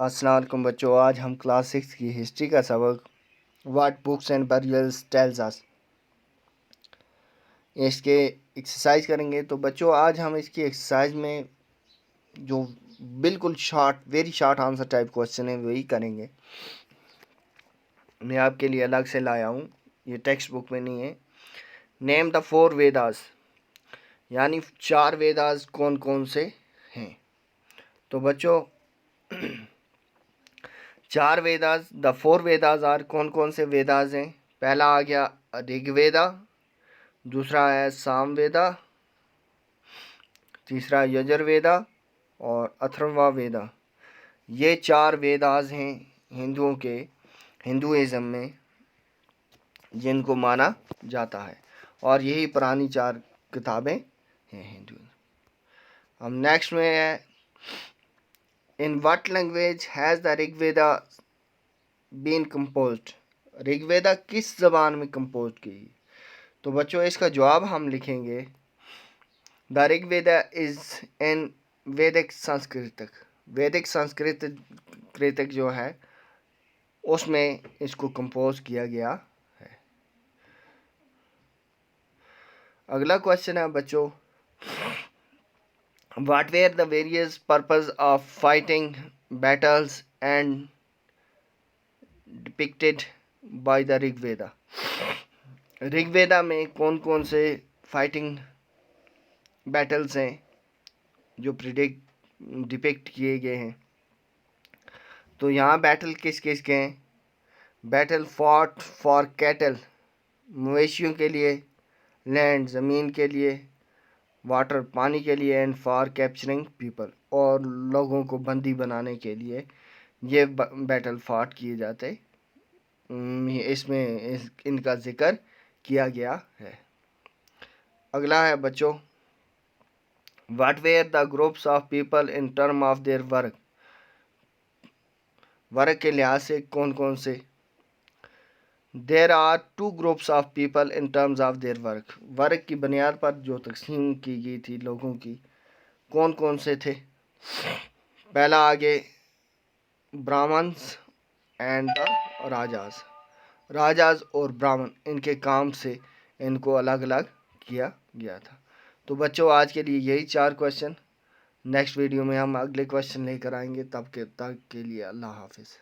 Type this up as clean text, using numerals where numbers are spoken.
अस्सलाम वालेकुम बच्चों, आज हम क्लास 6 की हिस्ट्री का सबक what books and burials tells us इसके एक्सरसाइज करेंगे। तो बच्चों आज हम इसकी एक्सरसाइज में जो बिल्कुल very short answer type question है वही करेंगे। मैं आपके लिए अलग से लाया हूँ, ये टेक्स्ट बुक में नहीं है। नेम द 4 वेदास, यानी 4 वेदास कौन कौन से हैं। तो बच्चों 4 वेदास, द 4 वेदास आर कौन कौन से वेदास हैं। पहला आ गया ऋग्वेदा, दूसरा है सामवेदा, तीसरा यजुर्वेदा और अथर्वणा वेदा। ये 4 वेदास हैं हिंदुइज्म में जिनको माना जाता है, और यही पुरानी 4 किताबें हैं हिंदुइज्म। हम नेक्स्ट में है in what language has the Rigveda been composed. Rigveda किस जबान में कंपोज की। तो बच्चों इसका जवाब हम लिखेंगे द ऋग्वेदा इज इन वैदिक संस्कृत। वैदिक संस्कृत जो है उसमें इसको कंपोज किया गया है। अगला क्वेश्चन है बच्चों what were the various purpose of fighting battles and depicted by the Rigveda. Rigveda में कौन कौन से फाइटिंग बैटल्स हैं जो डिपिक्ट किए गए हैं। तो यहाँ बैटल किस किस के हैं। बैटल फॉट फॉर कैटल, मवेशियों के लिए, लैंड ज़मीन के लिए, वाटर पानी के लिए, एंड फॉर कैप्चरिंग पीपल, और लोगों को बंदी बनाने के लिए ये बैटल फॉट किए जाते। इसमें इनका जिक्र किया गया है। अगला है बच्चों what were the groups of people in term of their work. Work के लिहाज से कौन कौन से। There are 2 groups of people in terms of their work. Work की बुनियाद पर जो तकसीम की गई थी लोगों की, कौन कौन से थे। पहला आगे ब्राह्मण्स एंड द राजाज और ब्राह्मण, इनके काम से इनको अलग अलग किया गया था। तो बच्चों आज के लिए यही 4 क्वेश्चन। नेक्स्ट वीडियो में हम अगले क्वेश्चन लेकर आएंगे। तब के लिए अल्लाह हाफिज़।